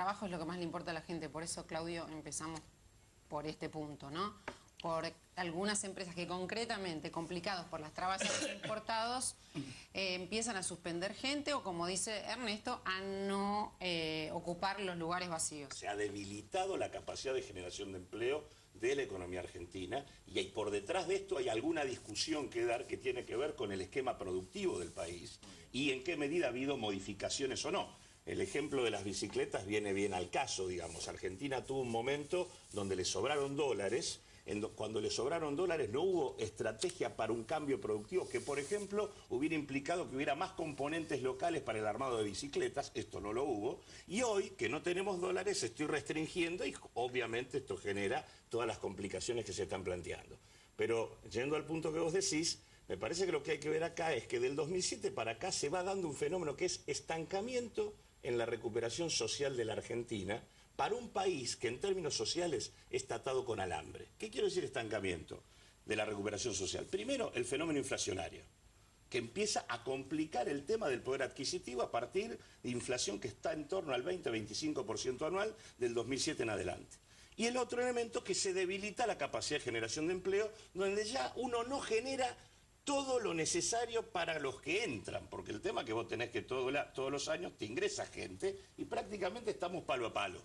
trabajo es lo que más le importa a la gente. Por eso, Claudio, empezamos por este punto, ¿no? Por algunas empresas que concretamente, complicados por las trabas a los importados, empiezan a suspender gente o, como dice Ernesto, a no ocupar los lugares vacíos. Se ha debilitado la capacidad de generación de empleo de la economía argentina y por detrás de esto hay alguna discusión que dar que tiene que ver con el esquema productivo del país y en qué medida ha habido modificaciones o no. El ejemplo de las bicicletas viene bien al caso, digamos. Argentina tuvo un momento donde le sobraron dólares. Cuando le sobraron dólares no hubo estrategia para un cambio productivo que, por ejemplo, hubiera implicado que hubiera más componentes locales para el armado de bicicletas. Esto no lo hubo. Y hoy, que no tenemos dólares, estoy restringiendo y obviamente esto genera todas las complicaciones que se están planteando. Pero, yendo al punto que vos decís, me parece que lo que hay que ver acá es que del 2007 para acá se va dando un fenómeno que es estancamiento en la recuperación social de la Argentina, para un país que en términos sociales está atado con alambre. ¿Qué quiero decir estancamiento de la recuperación social? Primero, el fenómeno inflacionario, que empieza a complicar el tema del poder adquisitivo a partir de inflación que está en torno al 20-25% anual del 2007 en adelante. Y el otro elemento, que se debilita la capacidad de generación de empleo, donde ya uno no genera todo lo necesario para los que entran, porque el tema que vos tenés que todos los años te ingresa gente y prácticamente estamos palo a palo.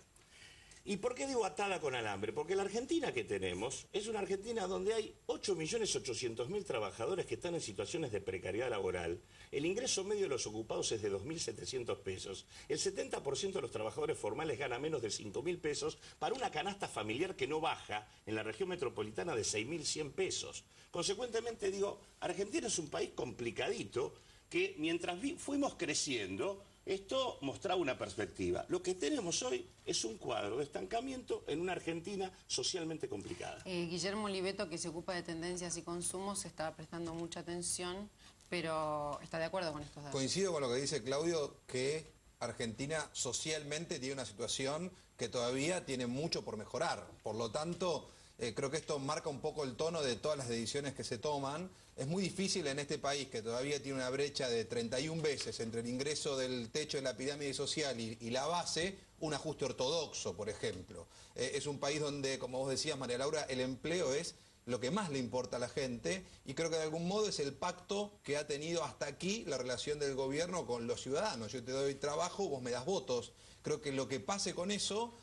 ¿Y por qué digo atada con alambre? Porque la Argentina que tenemos es una Argentina donde hay 8.800.000 trabajadores que están en situaciones de precariedad laboral. El ingreso medio de los ocupados es de 2.700 pesos. El 70% de los trabajadores formales gana menos de 5.000 pesos para una canasta familiar que no baja en la región metropolitana de 6.100 pesos. Consecuentemente digo, Argentina es un país complicadito que mientras fuimos creciendo, esto mostraba una perspectiva. Lo que tenemos hoy es un cuadro de estancamiento en una Argentina socialmente complicada. Guillermo Oliveto, que se ocupa de tendencias y consumos, está prestando mucha atención, pero está de acuerdo con estos datos. Coincido con lo que dice Claudio, que Argentina socialmente tiene una situación que todavía tiene mucho por mejorar. Por lo tanto, creo que esto marca un poco el tono de todas las decisiones que se toman. Es muy difícil en este país, que todavía tiene una brecha de 31 veces entre el ingreso del techo de la pirámide social y la base, un ajuste ortodoxo, por ejemplo. Es un país donde, como vos decías, María Laura, el empleo es lo que más le importa a la gente y creo que de algún modo es el pacto que ha tenido hasta aquí la relación del gobierno con los ciudadanos. Yo te doy trabajo, vos me das votos. Creo que lo que pase con eso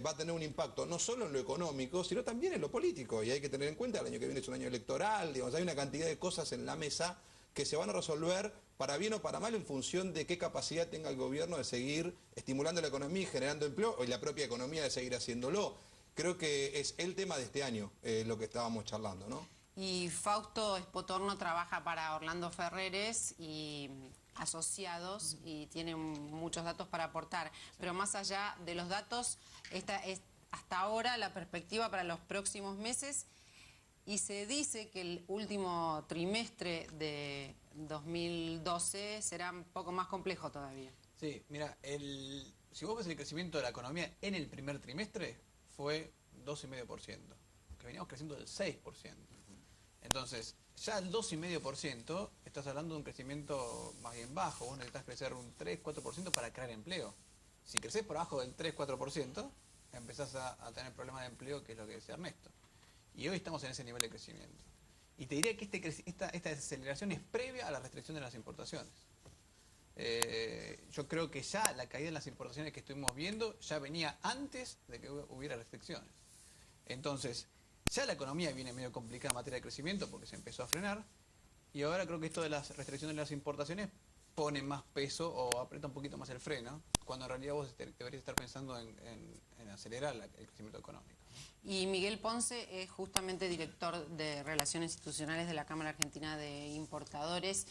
va a tener un impacto no solo en lo económico, sino también en lo político. Y hay que tener en cuenta, el año que viene es un año electoral, digamos, hay una cantidad de cosas en la mesa que se van a resolver para bien o para mal en función de qué capacidad tenga el gobierno de seguir estimulando la economía y generando empleo, y la propia economía de seguir haciéndolo. Creo que es el tema de este año, lo que estábamos charlando, ¿no? Y Fausto Espotorno trabaja para Orlando Ferreres y asociados y tiene muchos datos para aportar. Pero más allá de los datos, esta es hasta ahora la perspectiva para los próximos meses y se dice que el último trimestre de 2012 será un poco más complejo todavía. Sí, mira, si vos ves el crecimiento de la economía en el primer trimestre, fue 2,5%, que veníamos creciendo del 6%. Entonces, ya el 2,5% estás hablando de un crecimiento más bien bajo. Vos necesitas crecer un 3-4% para crear empleo. Si creces por abajo del 3-4%, empezás a tener problemas de empleo, que es lo que decía Ernesto. Y hoy estamos en ese nivel de crecimiento. Y te diría que esta desaceleración es previa a la restricción de las importaciones. Yo creo que ya la caída en las importaciones que estuvimos viendo ya venía antes de que hubiera restricciones. Entonces, ya la economía viene medio complicada en materia de crecimiento porque se empezó a frenar y ahora creo que esto de las restricciones de las importaciones pone más peso o aprieta un poquito más el freno, cuando en realidad vos deberías estar pensando en acelerar el crecimiento económico. Y Miguel Ponce es justamente director de Relaciones Institucionales de la Cámara Argentina de Importadores.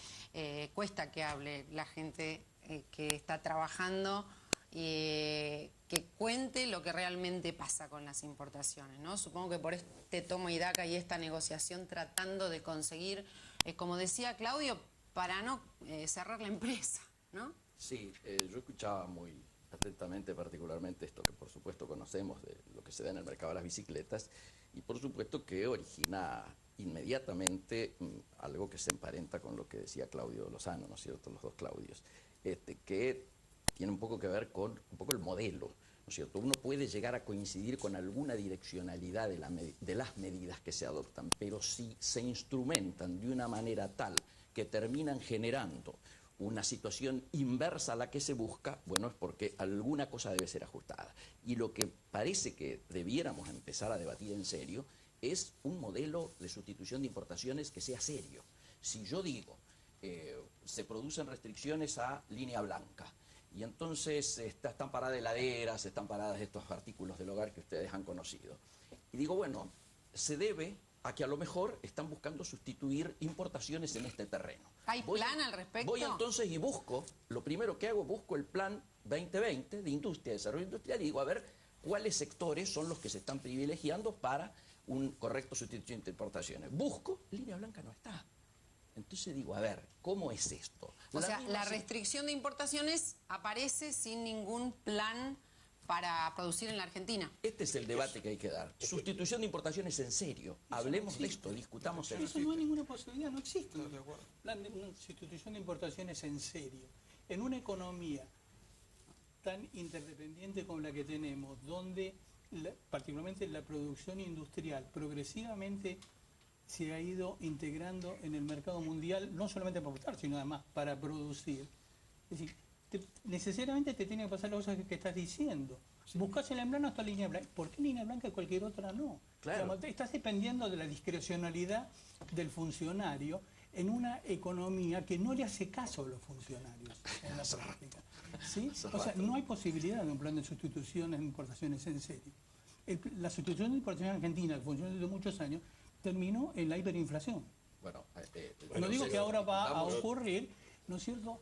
Cuesta que hable la gente que está trabajando y que cuente lo que realmente pasa con las importaciones, ¿no? Supongo que por este toma y daca y esta negociación tratando de conseguir, como decía Claudio, para no cerrar la empresa, ¿no? Sí, yo escuchaba muy atentamente particularmente esto que por supuesto conocemos de lo que se da en el mercado de las bicicletas y por supuesto que origina inmediatamente algo que se emparenta con lo que decía Claudio Lozano, ¿no es cierto?, los dos Claudios, que tiene un poco que ver con un poco el modelo, es cierto? Uno puede llegar a coincidir con alguna direccionalidad de las medidas que se adoptan, pero si se instrumentan de una manera tal que terminan generando una situación inversa a la que se busca, bueno, es porque alguna cosa debe ser ajustada. Y lo que parece que debiéramos empezar a debatir en serio es un modelo de sustitución de importaciones que sea serio. Si yo digo, se producen restricciones a línea blanca, y entonces están paradas heladeras, están paradas estos artículos del hogar que ustedes han conocido, y digo, bueno, se debe a que a lo mejor están buscando sustituir importaciones en este terreno. ¿Hay plan al respecto? Voy entonces y busco, lo primero que hago, busco el plan 2020 de industria, desarrollo industrial, y digo, a ver, cuáles sectores son los que se están privilegiando para un correcto sustitución de importaciones. Busco, línea blanca no está. Entonces digo, a ver, ¿cómo es esto? O sea, la restricción de importaciones aparece sin ningún plan para producir en la Argentina. Este es el debate que hay que dar. Sustitución de importaciones en serio. Hablemos de esto, discutamos Eso esto. no hay ninguna posibilidad, no existe. Plan de una sustitución de importaciones en serio. En una economía tan interdependiente como la que tenemos, donde particularmente la producción industrial progresivamente se ha ido integrando en el mercado mundial, no solamente para exportar, sino además para producir. Es decir, necesariamente te tiene que pasar las cosas que estás diciendo. Sí. Buscas en la plana hasta línea blanca. ¿Por qué línea blanca y cualquier otra no? Claro. Digamos, estás dependiendo de la discrecionalidad del funcionario en una economía que no le hace caso a los funcionarios en la práctica. ¿Sí? O sea, no hay posibilidad de un plan de sustituciones de importaciones en serio. La sustitución de importaciones en Argentina, que funcionó desde muchos años, terminó en la hiperinflación. Bueno, no digo que ahora va a ocurrir, ¿no es cierto?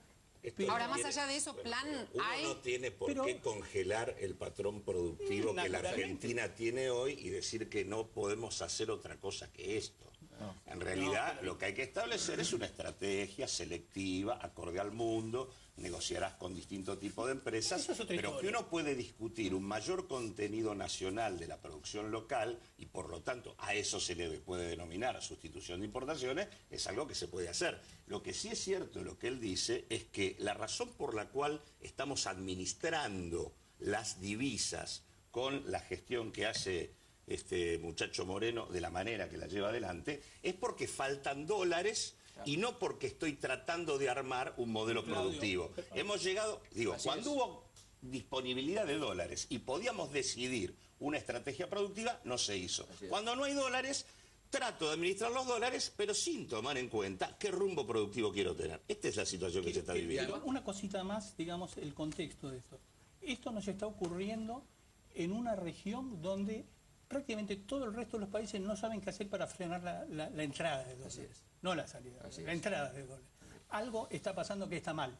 Ahora, más allá de eso, plan hay... Uno no tiene por qué congelar el patrón productivo que la Argentina tiene hoy y decir que no podemos hacer otra cosa que esto. No. En realidad, lo que hay que establecer es una estrategia selectiva, acorde al mundo, negociarás con distintos tipos de empresas, pero que uno puede discutir un mayor contenido nacional de la producción local y por lo tanto a eso se le puede denominar sustitución de importaciones, es algo que se puede hacer. Lo que sí es cierto, lo que él dice, es que la razón por la cual estamos administrando las divisas con la gestión que hace este muchacho Moreno de la manera que la lleva adelante, es porque faltan dólares y no porque estoy tratando de armar un modelo productivo. Hemos llegado, digo, cuando hubo disponibilidad de dólares y podíamos decidir una estrategia productiva, no se hizo. Cuando no hay dólares, trato de administrar los dólares, pero sin tomar en cuenta qué rumbo productivo quiero tener. Esta es la situación que se está viviendo. Una cosita más, digamos, el contexto de esto. Esto nos está ocurriendo en una región donde prácticamente todo el resto de los países no saben qué hacer para frenar la entrada de dólares. No la salida, la entrada de dólares. Algo está pasando que está mal,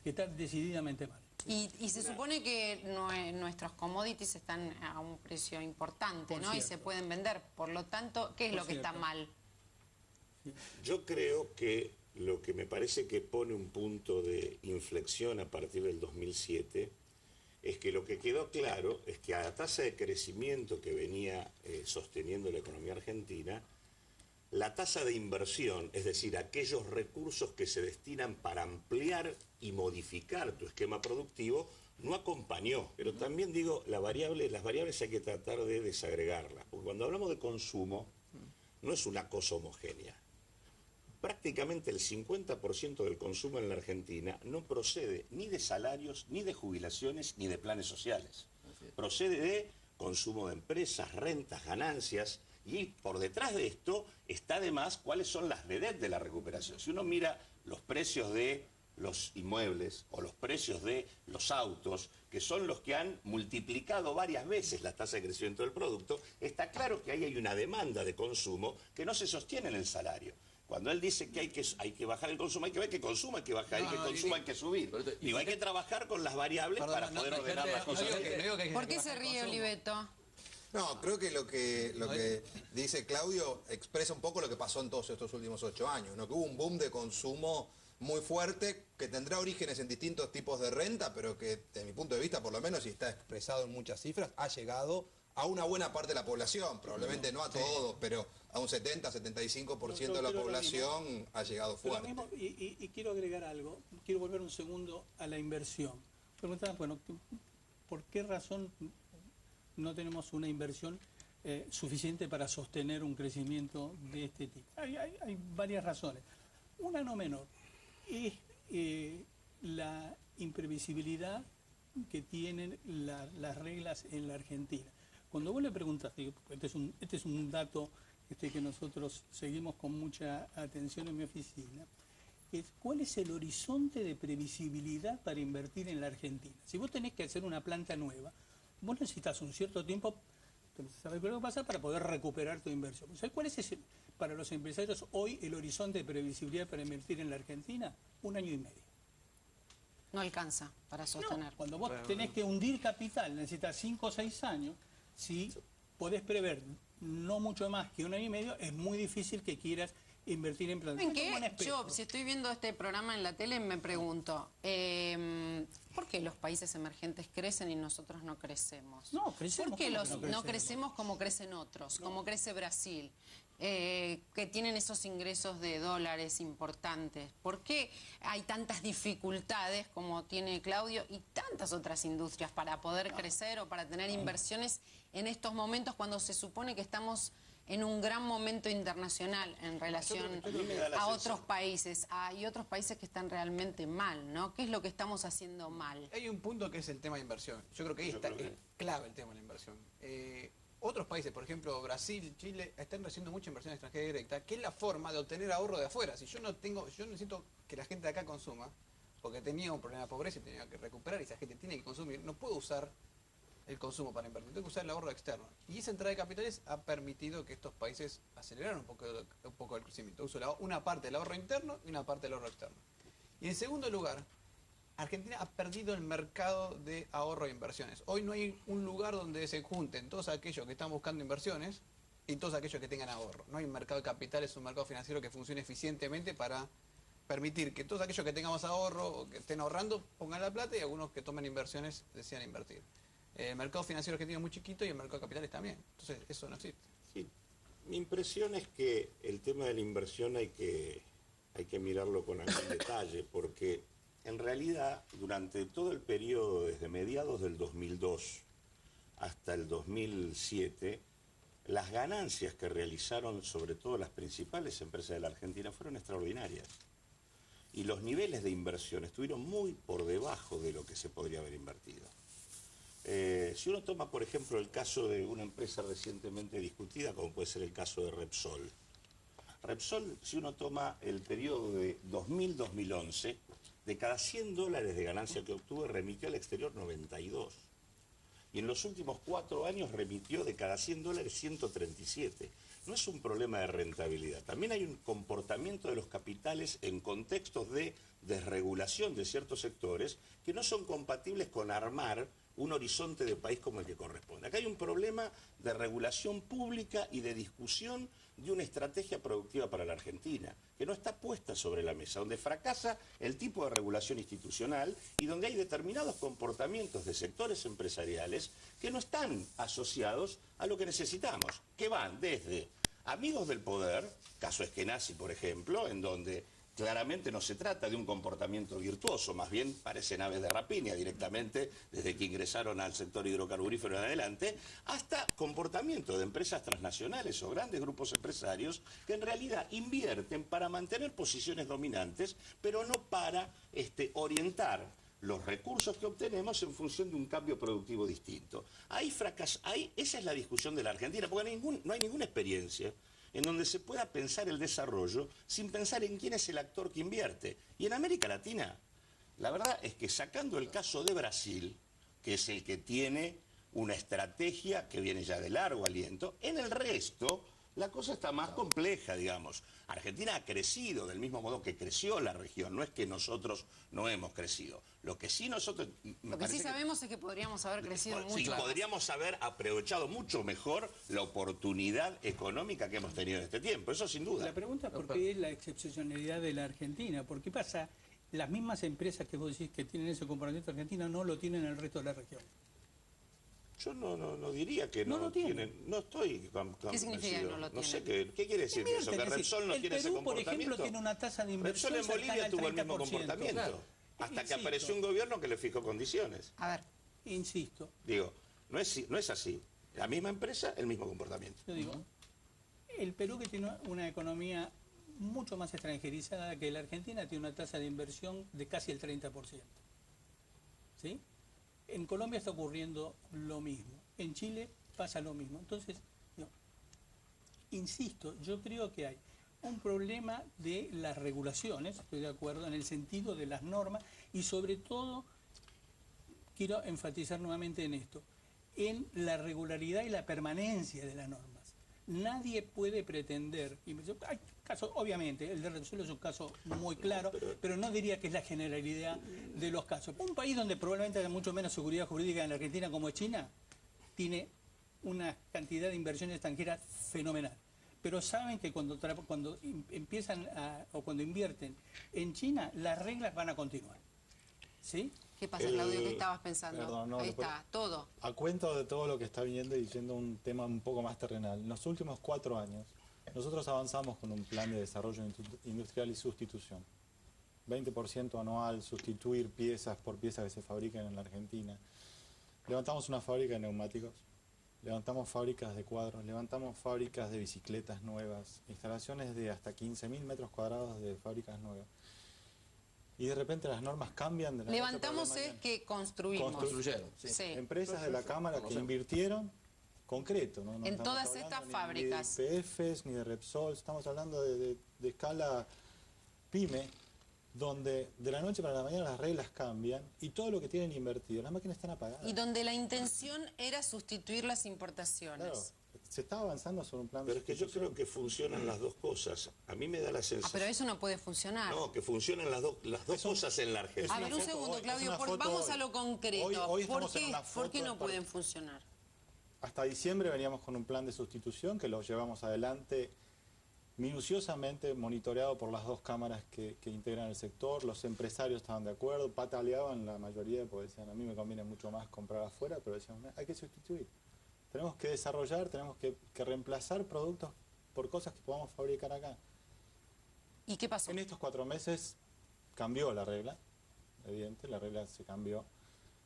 que está decididamente mal. Y se supone que nuestros commodities están a un precio importante, ¿no? Y se pueden vender. Por lo tanto, ¿qué es lo que está mal? Yo creo que lo que me parece que pone un punto de inflexión a partir del 2007 es que lo que quedó claro es que a la tasa de crecimiento que venía sosteniendo la economía argentina, la tasa de inversión, es decir, aquellos recursos que se destinan para ampliar y modificar tu esquema productivo, no acompañó. Pero también digo, las variables hay que tratar de desagregarlas, porque cuando hablamos de consumo, no es una cosa homogénea. Prácticamente el 50% del consumo en la Argentina no procede ni de salarios, ni de jubilaciones, ni de planes sociales. Procede de consumo de empresas, rentas, ganancias, y por detrás de esto está además cuáles son las vedettes de la recuperación. Si uno mira los precios de los inmuebles o los precios de los autos, que son los que han multiplicado varias veces la tasa de crecimiento del producto, está claro que ahí hay una demanda de consumo que no se sostiene en el salario. Cuando él dice que hay que bajar el consumo, hay que ver qué consumo hay que bajar y qué consumo hay que subir. Digo, hay que trabajar con las variables para poder ordenar las cosas. ¿Por qué se ríe Oliveto? No, creo que lo que dice Claudio expresa un poco lo que pasó en todos estos últimos 8 años, ¿no? Que hubo un boom de consumo muy fuerte que tendrá orígenes en distintos tipos de renta, pero que, desde mi punto de vista, por lo menos, y está expresado en muchas cifras, ha llegado a una buena parte de la población, probablemente no a todos, pero a un 70-75% de la población ha llegado fuerte. Y quiero agregar algo, quiero volver un segundo a la inversión. Preguntaban, bueno, por qué razón no tenemos una inversión suficiente para sostener un crecimiento de este tipo. Hay varias razones. Una no menor es la imprevisibilidad que tienen las reglas en la Argentina. Cuando vos le preguntas, este es un dato que nosotros seguimos con mucha atención en mi oficina, es ¿cuál es el horizonte de previsibilidad para invertir en la Argentina? Si vos tenés que hacer una planta nueva, vos necesitas un cierto tiempo, ¿sabes qué va a pasar? Para poder recuperar tu inversión. ¿Sabes cuál es para los empresarios hoy el horizonte de previsibilidad para invertir en la Argentina? 1 año y medio. No alcanza para sostener. No, cuando vos tenés que hundir capital, necesitas 5 o 6 años, si podés prever no mucho más que 1 año y medio, es muy difícil que quieras invertir en plantas. ¿En qué? Yo, si estoy viendo este programa en la tele, me pregunto, ¿por qué los países emergentes crecen y nosotros no crecemos? No, crecemos. ¿Por qué no crecemos como crecen otros? No. Como crece Brasil, que tienen esos ingresos de dólares importantes. ¿Por qué hay tantas dificultades como tiene Claudio y tantas otras industrias para poder crecer o para tener inversiones en estos momentos cuando se supone que estamos en un gran momento internacional en relación a otros países? Hay otros países que están realmente mal, ¿no? ¿Qué es lo que estamos haciendo mal? Hay un punto que es el tema de inversión. Yo creo que ahí está clave el tema de la inversión. Otros países, por ejemplo Brasil, Chile, están recibiendo mucha inversión extranjera directa, que es la forma de obtener ahorro de afuera. Si yo necesito que la gente de acá consuma, porque tenía un problema de pobreza y tenía que recuperar y esa gente tiene que consumir, no puedo usar el consumo para invertir, tengo que usar el ahorro externo. Y esa entrada de capitales ha permitido que estos países aceleraran un poco el crecimiento. Uso una parte del ahorro interno y una parte del ahorro externo. Y en segundo lugar, Argentina ha perdido el mercado de ahorro e inversiones. Hoy no hay un lugar donde se junten todos aquellos que están buscando inversiones y todos aquellos que tengan ahorro. No hay un mercado de capitales, un mercado financiero que funcione eficientemente para permitir que todos aquellos que tengamos ahorro o que estén ahorrando pongan la plata y algunos que tomen inversiones decidan invertir. El mercado financiero argentino es muy chiquito y el mercado de capitales también. Entonces, eso no existe. Sí. Mi impresión es que el tema de la inversión hay que mirarlo con algún detalle, porque en realidad, durante todo el periodo, desde mediados del 2002 hasta el 2007, las ganancias que realizaron sobre todo las principales empresas de la Argentina fueron extraordinarias. Y los niveles de inversión estuvieron muy por debajo de lo que se podría haber invertido. Si uno toma, por ejemplo, el caso de una empresa recientemente discutida, como puede ser el caso de Repsol. Repsol, si uno toma el periodo de 2000-2011, de cada $100 de ganancia que obtuvo, remitió al exterior 92. Y en los últimos 4 años remitió de cada $100 137. No es un problema de rentabilidad. También hay un comportamiento de los capitales en contextos de desregulación de ciertos sectores que no son compatibles con armar un horizonte de país como el que corresponde. Acá hay un problema de regulación pública y de discusión de una estrategia productiva para la Argentina, que no está puesta sobre la mesa, donde fracasa el tipo de regulación institucional y donde hay determinados comportamientos de sectores empresariales que no están asociados a lo que necesitamos, que van desde amigos del poder, caso Eskenazi, por ejemplo, en donde claramente no se trata de un comportamiento virtuoso, más bien parecen aves de rapiña directamente desde que ingresaron al sector hidrocarburífero en adelante, hasta comportamiento de empresas transnacionales o grandes grupos empresarios que en realidad invierten para mantener posiciones dominantes, pero no para orientar los recursos que obtenemos en función de un cambio productivo distinto. Esa es la discusión de la Argentina, porque no hay ninguna experiencia en donde se pueda pensar el desarrollo sin pensar en quién es el actor que invierte. Y en América Latina, la verdad es que sacando el caso de Brasil, que es el que tiene una estrategia que viene ya de largo aliento, en el resto la cosa está más compleja, digamos. Argentina ha crecido del mismo modo que creció la región, no es que nosotros no hemos crecido. Lo que sí nosotros... Lo que sí sabemos es que podríamos haber crecido mucho más. Podríamos haber aprovechado mucho mejor la oportunidad económica que hemos tenido en este tiempo, eso sin duda. La pregunta es por qué es la excepcionalidad de la Argentina, porque pasa, las mismas empresas que vos decís que tienen ese comportamiento argentino no lo tienen en el resto de la región. Yo no diría que no lo tienen. No estoy ¿Qué significa que no lo tienen? No sé qué quiere decir eso, que Repsol no tiene ese comportamiento. Por ejemplo, tiene una tasa de inversión. Repsol en Bolivia tuvo el mismo comportamiento, hasta que apareció un gobierno que le fijó condiciones. A ver, insisto. Digo, no es así. La misma empresa, el mismo comportamiento. Yo digo, el Perú, que tiene una economía mucho más extranjerizada que la Argentina, tiene una tasa de inversión de casi el 30%. ¿Sí? En Colombia está ocurriendo lo mismo. En Chile pasa lo mismo. Entonces, yo insisto, yo creo que hay un problema de las regulaciones, estoy de acuerdo, en el sentido de las normas, y sobre todo, quiero enfatizar nuevamente en esto, en la regularidad y la permanencia de las normas. Nadie puede pretender, hay casos, obviamente, el de Repsol es un caso muy claro, pero no diría que es la generalidad de los casos. Un país donde probablemente haya mucho menos seguridad jurídica en la Argentina, como es China, tiene una cantidad de inversiones extranjeras fenomenal. Pero saben que cuando empiezan o cuando invierten en China, las reglas van a continuar. ¿Sí? ¿Qué pasa, Claudio? ¿Qué estabas pensando? Perdón, no, Ahí está, todo. A cuento de todo lo que está viniendo y yendo un tema un poco más terrenal, en los últimos 4 años nosotros avanzamos con un plan de desarrollo industrial y sustitución. 20% anual, sustituir piezas por piezas que se fabrican en la Argentina. Levantamos una fábrica de neumáticos, levantamos fábricas de cuadros, levantamos fábricas de bicicletas nuevas, instalaciones de hasta 15.000 metros cuadrados de fábricas nuevas. Y de repente las normas cambian de la Levantamos noche a la es mañana. que construimos. Construyeron, sí. Sí. Empresas de la Cámara que invirtieron concreto. No En estamos todas hablando estas ni fábricas. Ni de IPFs, ni de Repsol, estamos hablando de escala pyme, donde de la noche para la mañana las reglas cambian y todo lo que tienen invertido, las máquinas están apagadas. Y donde la intención era sustituir las importaciones. Claro, se está avanzando sobre un plan Pero de es que yo creo que funcionan las dos cosas. A mí me da la Ah, sensación... pero eso no puede funcionar. No, que funcionan las dos cosas en la Argentina. A ver, un foto segundo, hoy, Claudio, es una foto vamos hoy. a lo concreto. Hoy ¿Por estamos en qué, una ¿Por qué foto no de pueden funcionar? Hasta diciembre veníamos con un plan de sustitución que lo llevamos adelante minuciosamente, monitoreado por las dos cámaras que integran el sector. Los empresarios estaban de acuerdo, pataleaban la mayoría porque decían, a mí me conviene mucho más comprar afuera, pero decían, hay que sustituir. Tenemos que desarrollar, tenemos que reemplazar productos por cosas que podamos fabricar acá. ¿Y qué pasó? En estos 4 meses cambió la regla, evidente, la regla se cambió.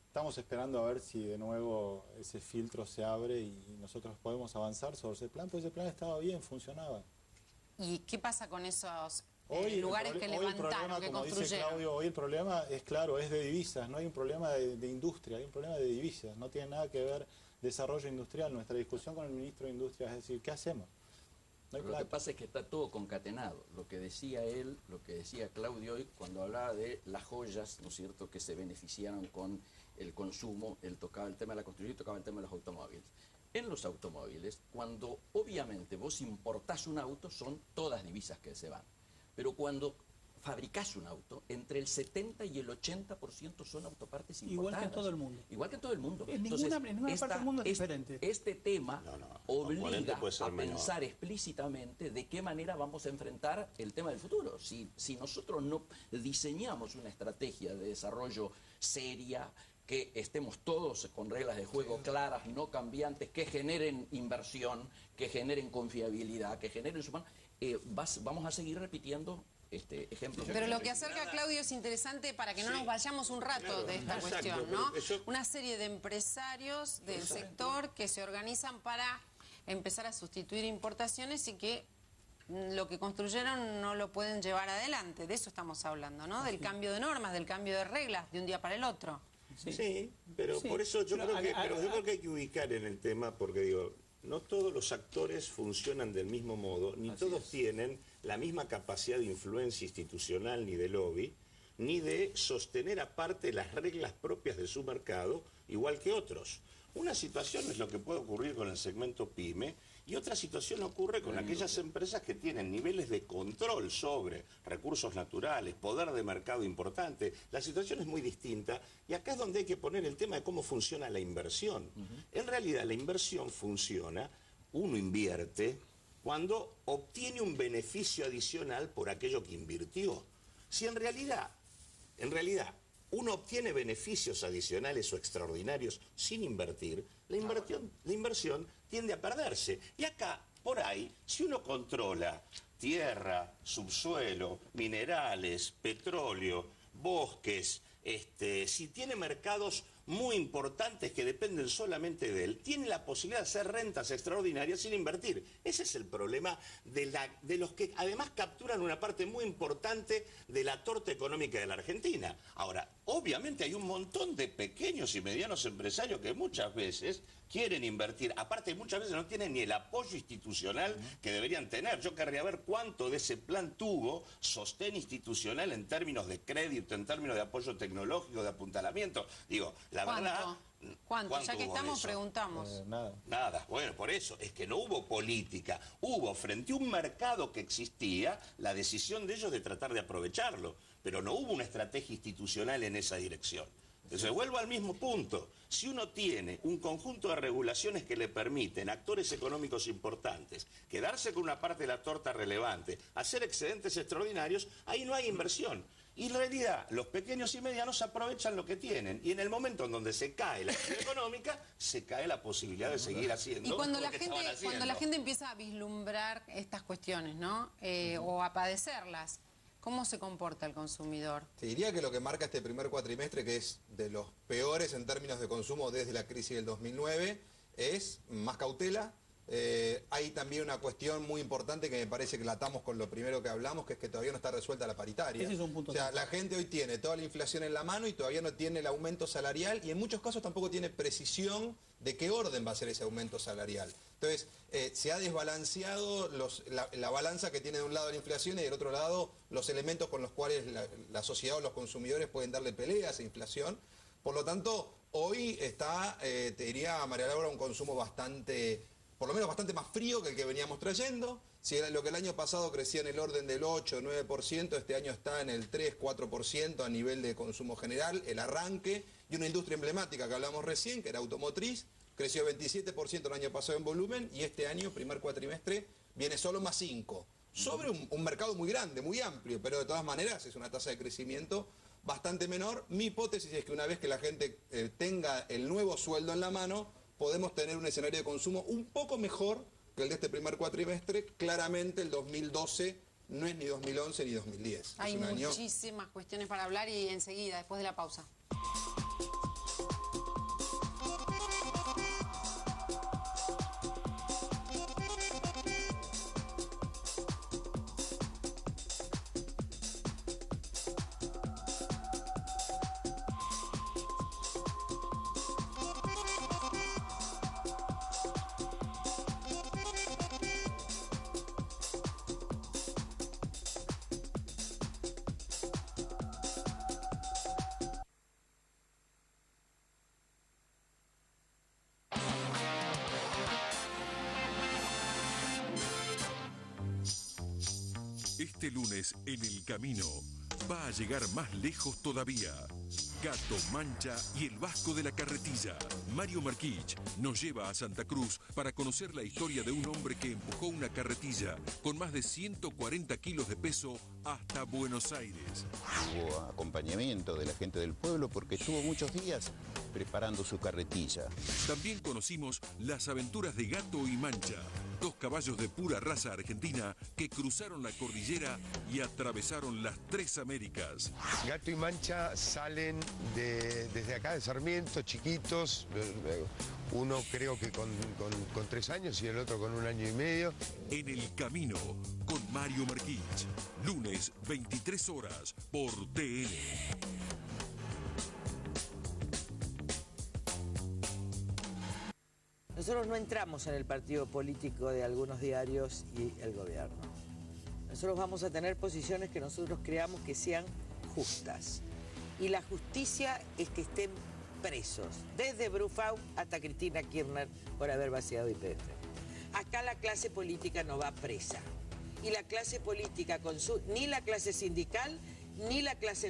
Estamos esperando a ver si de nuevo ese filtro se abre y nosotros podemos avanzar sobre ese plan, pues ese plan estaba bien, funcionaba. ¿Y qué pasa con esos Hoy lugares que hoy el levantaron, problema, que como dice construyeron? Claudio, hoy el problema es claro, es de divisas, no hay un problema de industria, hay un problema de divisas, no tiene nada que ver desarrollo industrial. Nuestra discusión con el ministro de Industria es decir, ¿qué hacemos? No hay Lo que plata. pasa es que está todo concatenado. Lo que decía él, lo que decía Claudio hoy, cuando hablaba de las joyas, ¿no es cierto?, que se beneficiaron con el consumo, él tocaba el tema de la construcción y tocaba el tema de los automóviles. En los automóviles, cuando obviamente vos importás un auto, son todas divisas que se van. Pero cuando fabricás un auto, entre el 70 y el 80% son autopartes importadas. Igual que en todo el mundo. Igual que en todo el mundo. En ninguna parte del mundo es diferente. Este tema componente obliga puede ser a menor. pensar explícitamente de qué manera vamos a enfrentar el tema del futuro. Si nosotros no diseñamos una estrategia de desarrollo seria, que estemos todos con reglas de juego claras, no cambiantes, que generen inversión, que generen confiabilidad, que generen vamos a seguir repitiendo ejemplos. Pero lo que acerca a Claudio es interesante para que no nos vayamos un rato Claro, de esta exacto, cuestión, pero ¿no? que yo- Una serie de empresarios del sector que se organizan para empezar a sustituir importaciones y que lo que construyeron no lo pueden llevar adelante. De eso estamos hablando, ¿no? Del cambio de normas, del cambio de reglas de un día para el otro. Sí, pero Sí, por eso yo pero creo que hay que ubicar en el tema, porque digo, no todos los actores funcionan del mismo modo, ni todos tienen la misma capacidad de influencia institucional ni de lobby, ni de sostener aparte las reglas propias de su mercado, igual que otros. Una situación es lo que puede ocurrir con el segmento PYME y otra situación ocurre con aquellas empresas que tienen niveles de control sobre recursos naturales, poder de mercado importante. La situación es muy distinta y acá es donde hay que poner el tema de cómo funciona la inversión. En realidad la inversión funciona, uno invierte cuando obtiene un beneficio adicional por aquello que invirtió. Si en realidad uno obtiene beneficios adicionales o extraordinarios sin invertir, la inversión tiende a perderse. Y acá, por ahí, si uno controla tierra, subsuelo, minerales, petróleo, bosques, si tiene mercados muy importantes que dependen solamente de él, tiene la posibilidad de hacer rentas extraordinarias sin invertir. Ese es el problema de los que además capturan una parte muy importante de la torta económica de la Argentina. Ahora, obviamente hay un montón de pequeños y medianos empresarios que muchas veces quieren invertir. Aparte, muchas veces no tienen ni el apoyo institucional que deberían tener. Yo querría ver cuánto de ese plan tuvo sostén institucional en términos de crédito, en términos de apoyo tecnológico, de apuntalamiento. Digo, la verdad... ¿Cuánto? Ya que estamos, preguntamos. Nada. Nada. Bueno, por eso, es que no hubo política. Hubo, frente a un mercado que existía, la decisión de ellos de tratar de aprovecharlo. Pero no hubo una estrategia institucional en esa dirección. Entonces vuelvo al mismo punto. Si uno tiene un conjunto de regulaciones que le permiten a actores económicos importantes quedarse con una parte de la torta relevante, hacer excedentes extraordinarios, ahí no hay inversión. Y en realidad los pequeños y medianos aprovechan lo que tienen. Y en el momento en donde se cae la actividad económica, se cae la posibilidad de seguir haciendo y cuando lo que estaban haciendo. cuando la gente empieza a vislumbrar estas cuestiones, ¿no? O a padecerlas, ¿cómo se comporta el consumidor? Te diría que lo que marca este primer cuatrimestre, que es de los peores en términos de consumo desde la crisis del 2009, es más cautela. Hay también una cuestión muy importante que me parece que la atamos con lo primero que hablamos, que es que todavía no está resuelta la paritaria. Ese es un punto. O sea, la gente hoy tiene toda la inflación en la mano y todavía no tiene el aumento salarial y en muchos casos tampoco tiene precisión de qué orden va a ser ese aumento salarial. Entonces, se ha desbalanceado la balanza que tiene de un lado la inflación y del otro lado los elementos con los cuales la sociedad o los consumidores pueden darle pelea a esa inflación. Por lo tanto, hoy está, te diría, María Laura, un consumo bastante... por lo menos bastante más frío que el que veníamos trayendo. Si era lo que el año pasado crecía en el orden del 8 o 9%, este año está en el 3-4% a nivel de consumo general, el arranque, y una industria emblemática que hablamos recién, que era automotriz, creció 27% el año pasado en volumen, y este año, primer cuatrimestre, viene solo más 5%. Sobre un mercado muy grande, muy amplio, pero de todas maneras es una tasa de crecimiento bastante menor. Mi hipótesis es que una vez que la gente tenga el nuevo sueldo en la mano, podemos tener un escenario de consumo un poco mejor que el de este primer cuatrimestre. Claramente el 2012 no es ni 2011 ni 2010. Hay muchísimas cuestiones para hablar y enseguida, después de la pausa. Este lunes, en El Camino, va a llegar más lejos todavía. Gato, Mancha y el Vasco de la Carretilla. Mario Marquich nos lleva a Santa Cruz para conocer la historia de un hombre que empujó una carretilla con más de 140 kilos de peso hasta Buenos Aires. Hubo acompañamiento de la gente del pueblo porque estuvo muchos días preparando su carretilla. También conocimos las aventuras de Gato y Mancha, dos caballos de pura raza argentina que cruzaron la cordillera y atravesaron las 3 Américas. Gato y Mancha salen desde acá, de Sarmiento, chiquitos, uno creo que con 3 años y el otro con 1 año y medio. En El Camino, con Mario Marquich, lunes 23 horas por TN. Nosotros no entramos en el partido político de algunos diarios y el gobierno. Nosotros vamos a tener posiciones que nosotros creamos que sean justas. Y la justicia es que estén presos, desde Brufau hasta Cristina Kirchner por haber vaciado YPF. Acá la clase política no va presa. Y la clase política, ni la clase sindical, ni la clase